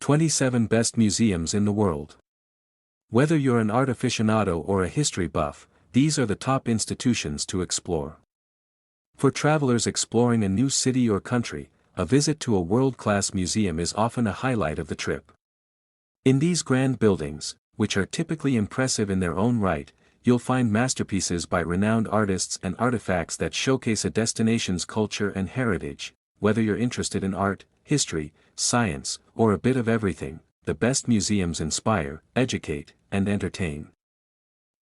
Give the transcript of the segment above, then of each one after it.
27 Best Museums in the World. Whether you're an art aficionado or a history buff, these are the top institutions to explore. For travelers exploring a new city or country, a visit to a world-class museum is often a highlight of the trip. In these grand buildings, which are typically impressive in their own right, you'll find masterpieces by renowned artists and artifacts that showcase a destination's culture and heritage. Whether you're interested in art, history, science, or a bit of everything, the best museums inspire, educate, and entertain.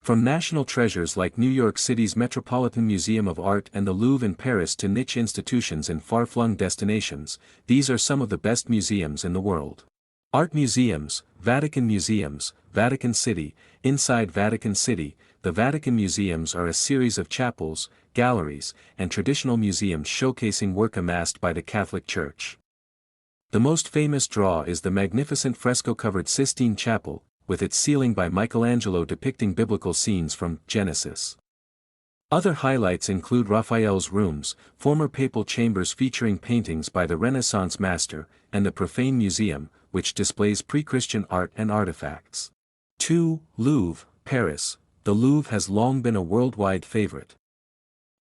From national treasures like New York City's Metropolitan Museum of Art and the Louvre in Paris to niche institutions in far-flung destinations, these are some of the best museums in the world. Art museums, Vatican Museums, Vatican City. Inside Vatican City, the Vatican Museums are a series of chapels, galleries, and traditional museums showcasing work amassed by the Catholic Church. The most famous draw is the magnificent fresco-covered Sistine Chapel, with its ceiling by Michelangelo depicting biblical scenes from Genesis. Other highlights include Raphael's rooms, former papal chambers featuring paintings by the Renaissance master, and the Profane Museum, which displays pre-Christian art and artifacts. 2. Louvre, Paris. The Louvre has long been a worldwide favorite.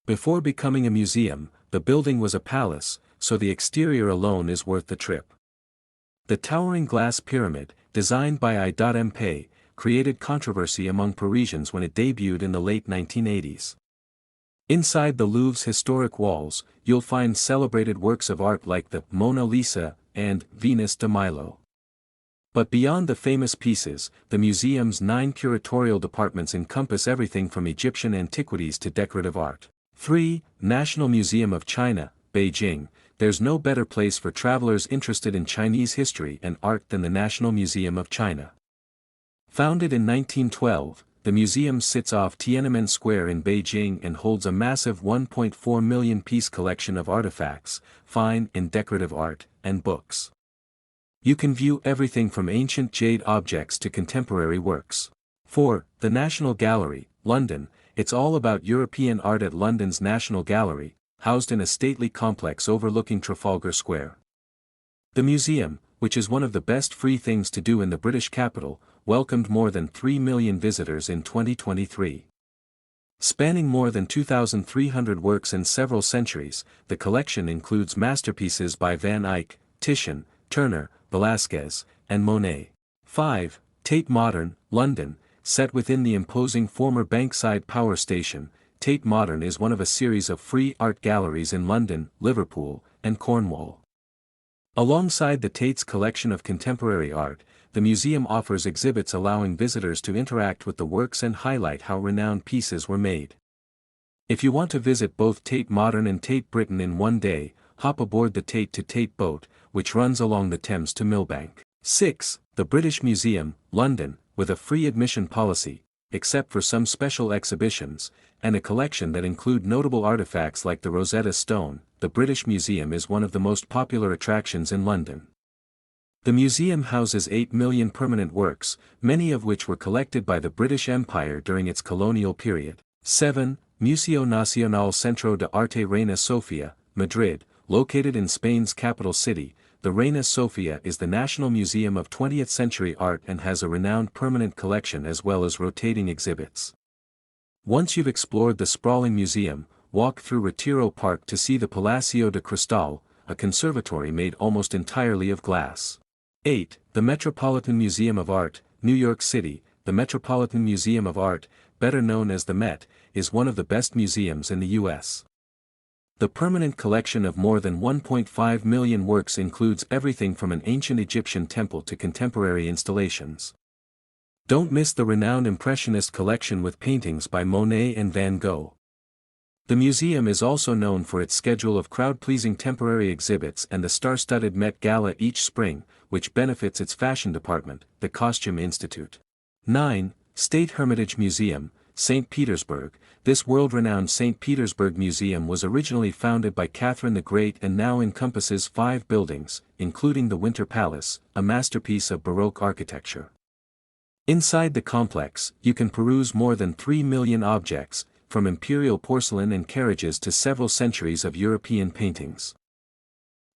Before becoming a museum, the building was a palace, so the exterior alone is worth the trip. The towering glass pyramid, designed by Tate, created controversy among Parisians when it debuted in the late 1980s. Inside the Louvre's historic walls, you'll find celebrated works of art like the Mona Lisa and Venus de Milo. But beyond the famous pieces, the museum's 9 curatorial departments encompass everything from Egyptian antiquities to decorative art. 3. National Museum of China, Beijing. There's no better place for travelers interested in Chinese history and art than the National Museum of China. Founded in 1912, the museum sits off Tiananmen Square in Beijing and holds a massive 1.4 million piece collection of artifacts, fine and decorative art, and books. You can view everything from ancient jade objects to contemporary works. 4. The National Gallery, London. It's all about European art at London's National Gallery, housed in a stately complex overlooking Trafalgar Square. The museum, which is one of the best free things to do in the British capital, welcomed more than 3 million visitors in 2023. Spanning more than 2,300 works in several centuries, the collection includes masterpieces by Van Eyck, Titian, Turner, Velázquez, and Monet. 5. Tate Modern, London. Set within the imposing former Bankside Power Station, Tate Modern is one of a series of free art galleries in London, Liverpool, and Cornwall. Alongside the Tate's collection of contemporary art, the museum offers exhibits allowing visitors to interact with the works and highlight how renowned pieces were made. If you want to visit both Tate Modern and Tate Britain in one day, hop aboard the Tate to Tate boat, which runs along the Thames to Millbank. 6. The British Museum, London, with a free admission policy, except for some special exhibitions, and a collection that include notable artifacts like the Rosetta Stone. The British Museum is one of the most popular attractions in London. The museum houses 8 million permanent works, many of which were collected by the British Empire during its colonial period. 7. Museo Nacional Centro de Arte Reina Sofía, Madrid. Located in Spain's capital city, the Reina Sofía is the national museum of 20th-century art and has a renowned permanent collection as well as rotating exhibits. Once you've explored the sprawling museum, walk through Retiro Park to see the Palacio de Cristal, a conservatory made almost entirely of glass. 8. The Metropolitan Museum of Art, New York City. The Metropolitan Museum of Art, better known as the Met, is one of the best museums in the U.S. The permanent collection of more than 1.5 million works includes everything from an ancient Egyptian temple to contemporary installations. Don't miss the renowned Impressionist collection with paintings by Monet and Van Gogh. The museum is also known for its schedule of crowd-pleasing temporary exhibits and the star-studded Met Gala each spring, which benefits its fashion department, the Costume Institute. 9. State Hermitage Museum, St. Petersburg. This world-renowned St. Petersburg Museum was originally founded by Catherine the Great and now encompasses 5 buildings, including the Winter Palace, a masterpiece of Baroque architecture. Inside the complex, you can peruse more than 3 million objects, from imperial porcelain and carriages to several centuries of European paintings.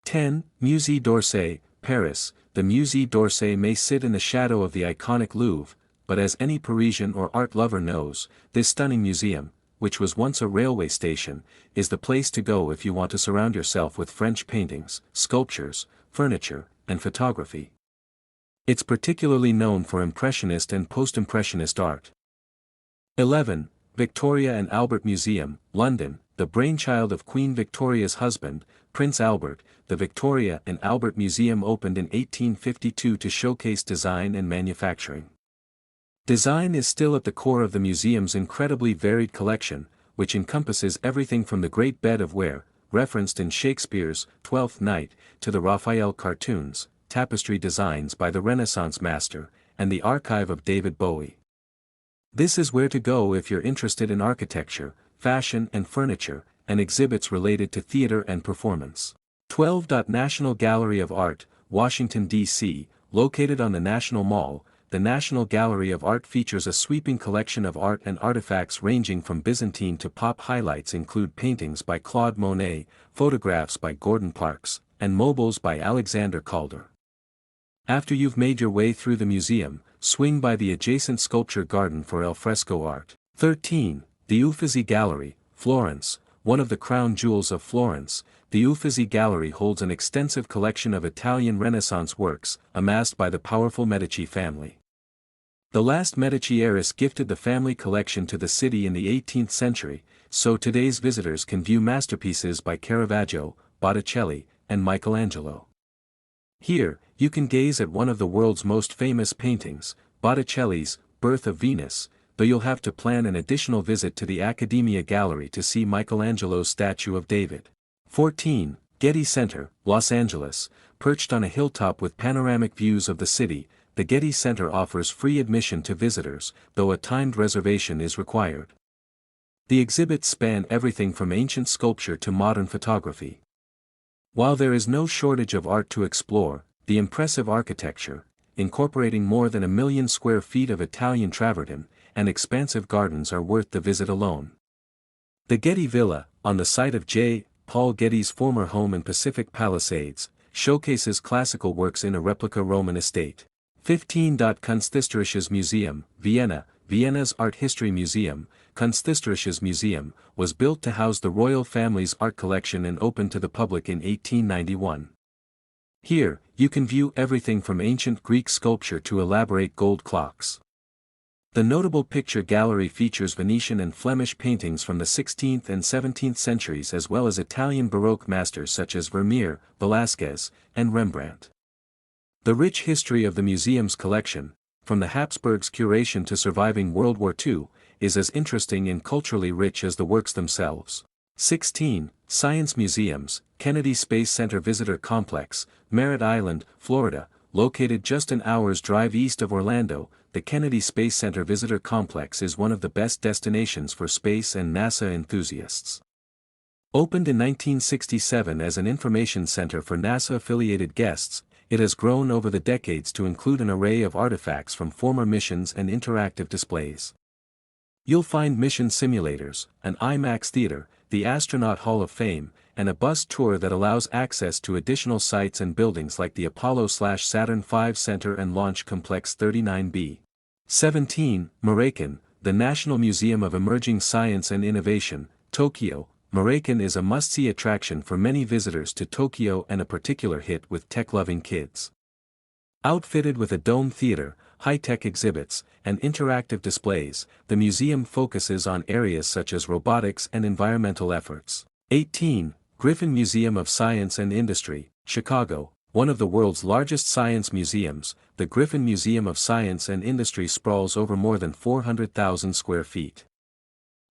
10. Musée d'Orsay, Paris, the Musée d'Orsay may sit in the shadow of the iconic Louvre, but as any Parisian or art lover knows, this stunning museum, which was once a railway station, is the place to go if you want to surround yourself with French paintings, sculptures, furniture, and photography. It's particularly known for Impressionist and Post-Impressionist art. 11. Victoria and Albert Museum, London, the brainchild of Queen Victoria's husband, Prince Albert. The Victoria and Albert Museum opened in 1852 to showcase design and manufacturing. Design is still at the core of the museum's incredibly varied collection, which encompasses everything from the Great Bed of Ware, referenced in Shakespeare's Twelfth Night, to the Raphael cartoons, tapestry designs by the Renaissance master, and the archive of David Bowie. This is where to go if you're interested in architecture, fashion and furniture, and exhibits related to theater and performance. 12. National Gallery of Art, Washington, D.C., located on the National Mall. The National Gallery of Art features a sweeping collection of art and artifacts ranging from Byzantine to pop. Highlights include paintings by Claude Monet, photographs by Gordon Parks, and mobiles by Alexander Calder. After you've made your way through the museum, swing by the adjacent sculpture garden for alfresco art. 13. The Uffizi Gallery, Florence, one of the crown jewels of Florence. The Uffizi Gallery holds an extensive collection of Italian Renaissance works, amassed by the powerful Medici family. The last Medici heiress gifted the family collection to the city in the 18th century, so today's visitors can view masterpieces by Caravaggio, Botticelli, and Michelangelo. Here, you can gaze at one of the world's most famous paintings, Botticelli's Birth of Venus, though you'll have to plan an additional visit to the Accademia Gallery to see Michelangelo's statue of David. 14. Getty Center, Los Angeles, perched on a hilltop with panoramic views of the city. The Getty Center offers free admission to visitors, though a timed reservation is required. The exhibits span everything from ancient sculpture to modern photography. While there is no shortage of art to explore, the impressive architecture, incorporating more than 1 million square feet of Italian travertine, and expansive gardens are worth the visit alone. The Getty Villa, on the site of J. Paul Getty's former home in Pacific Palisades, showcases classical works in a replica Roman estate. 15. Kunsthistorisches Museum, Vienna. Vienna's Art History Museum, Kunsthistorisches Museum, was built to house the royal family's art collection and opened to the public in 1891. Here, you can view everything from ancient Greek sculpture to elaborate gold clocks. The notable picture gallery features Venetian and Flemish paintings from the 16th and 17th centuries as well as Italian Baroque masters such as Vermeer, Velázquez, and Rembrandt. The rich history of the museum's collection, from the Habsburgs' curation to surviving World War II, is as interesting and culturally rich as the works themselves. 16. Science Museums, Kennedy Space Center Visitor Complex, Merritt Island, Florida, located just an hour's drive east of Orlando. The Kennedy Space Center Visitor Complex is one of the best destinations for space and NASA enthusiasts. Opened in 1967 as an information center for NASA-affiliated guests, it has grown over the decades to include an array of artifacts from former missions and interactive displays. You'll find mission simulators, an IMAX theater, the Astronaut Hall of Fame, and a bus tour that allows access to additional sites and buildings like the Apollo/Saturn V Center and Launch Complex 39B. 17. Moroccan, the National Museum of Emerging Science and Innovation, Tokyo. Moroccan is a must-see attraction for many visitors to Tokyo and a particular hit with tech-loving kids. Outfitted with a dome theater, high-tech exhibits, and interactive displays, the museum focuses on areas such as robotics and environmental efforts. 18. Griffin Museum of Science and Industry, Chicago. One of the world's largest science museums, the Griffin Museum of Science and Industry sprawls over more than 400,000 square feet.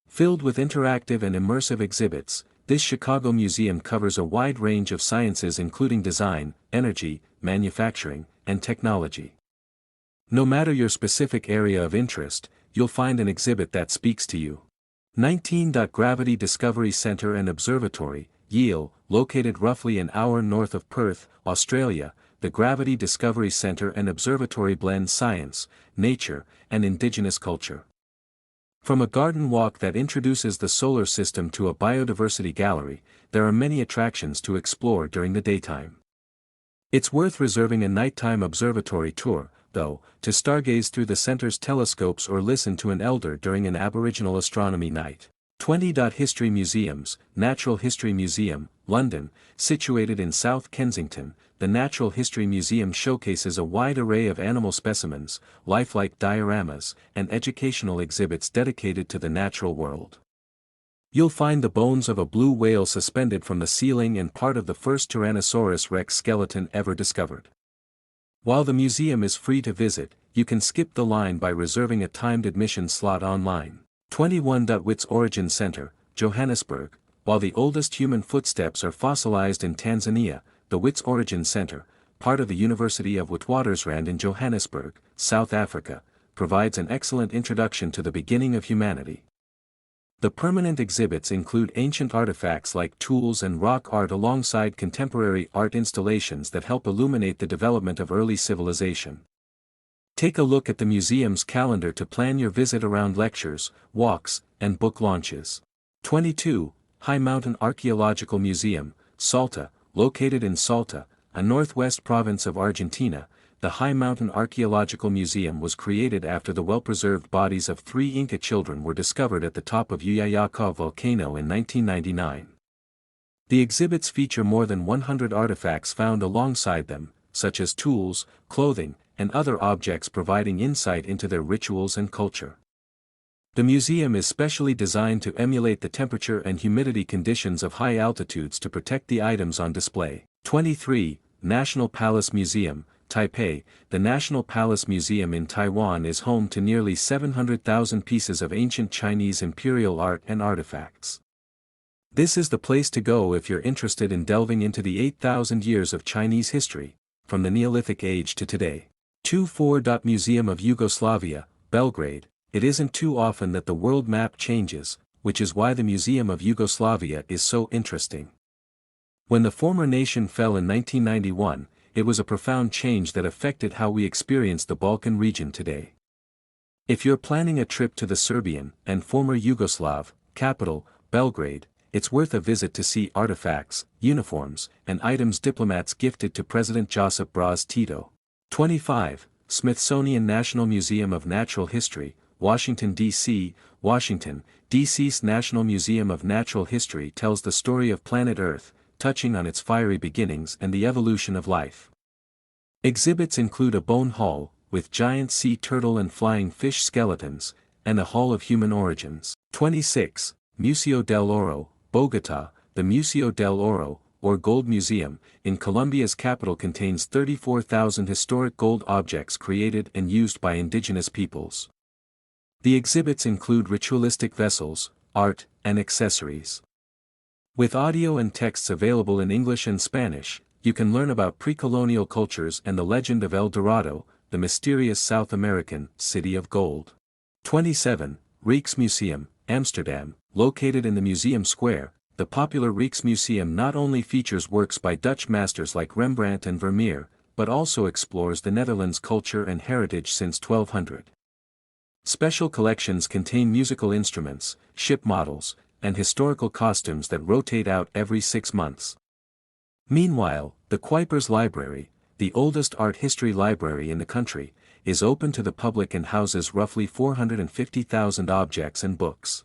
Filled with interactive and immersive exhibits, this Chicago museum covers a wide range of sciences including design, energy, manufacturing, and technology. No matter your specific area of interest, you'll find an exhibit that speaks to you. 19. Gravity Discovery Center and Observatory, Yale, located roughly an hour north of Perth, Australia. The Gravity Discovery Center and Observatory blends science, nature, and indigenous culture. From a garden walk that introduces the solar system to a biodiversity gallery, there are many attractions to explore during the daytime. It's worth reserving a nighttime observatory tour, though, to stargaze through the center's telescopes or listen to an elder during an Aboriginal astronomy night. 20. History Museums. Natural History Museum, London, situated in South Kensington. The Natural History Museum showcases a wide array of animal specimens, lifelike dioramas, and educational exhibits dedicated to the natural world. You'll find the bones of a blue whale suspended from the ceiling and part of the first Tyrannosaurus rex skeleton ever discovered. While the museum is free to visit, you can skip the line by reserving a timed admission slot online. 21. Wits Origin Center, Johannesburg. While the oldest human footsteps are fossilized in Tanzania, the Wits Origin Center, part of the University of Witwatersrand in Johannesburg, South Africa, provides an excellent introduction to the beginning of humanity. The permanent exhibits include ancient artifacts like tools and rock art alongside contemporary art installations that help illuminate the development of early civilization. Take a look at the museum's calendar to plan your visit around lectures, walks, and book launches. 22. High Mountain Archaeological Museum, Salta. Located in Salta, a northwest province of Argentina, the High Mountain Archaeological Museum was created after the well-preserved bodies of 3 Inca children were discovered at the top of Uyayacá volcano in 1999. The exhibits feature more than 100 artifacts found alongside them, such as tools, clothing, and other objects providing insight into their rituals and culture. The museum is specially designed to emulate the temperature and humidity conditions of high altitudes to protect the items on display. 23. National Palace Museum, Taipei. The National Palace Museum in Taiwan is home to nearly 700,000 pieces of ancient Chinese imperial art and artifacts. This is the place to go if you're interested in delving into the 8,000 years of Chinese history, from the Neolithic age to today. 24. Museum of Yugoslavia, Belgrade. It isn't too often that the world map changes, which is why the Museum of Yugoslavia is so interesting. When the former nation fell in 1991, it was a profound change that affected how we experience the Balkan region today. If you're planning a trip to the Serbian and former Yugoslav capital, Belgrade, it's worth a visit to see artifacts, uniforms, and items diplomats gifted to President Josip Broz Tito. 25. Smithsonian National Museum of Natural History, Washington, D.C. Washington, D.C.'s National Museum of Natural History tells the story of planet Earth, touching on its fiery beginnings and the evolution of life. Exhibits include a bone hall, with giant sea turtle and flying fish skeletons, and a hall of human origins. 26. Museo del Oro, Bogotá. The Museo del Oro, or Gold Museum, in Colombia's capital contains 34,000 historic gold objects created and used by indigenous peoples. The exhibits include ritualistic vessels, art, and accessories. With audio and texts available in English and Spanish, you can learn about pre-colonial cultures and the legend of El Dorado, the mysterious South American city of gold. 27. Rijksmuseum, Amsterdam. Located in the Museum Square, the popular Rijksmuseum not only features works by Dutch masters like Rembrandt and Vermeer, but also explores the Netherlands' culture and heritage since 1200. Special collections contain musical instruments, ship models, and historical costumes that rotate out every 6 months. Meanwhile, the Kuipers Library, the oldest art history library in the country, is open to the public and houses roughly 450,000 objects and books.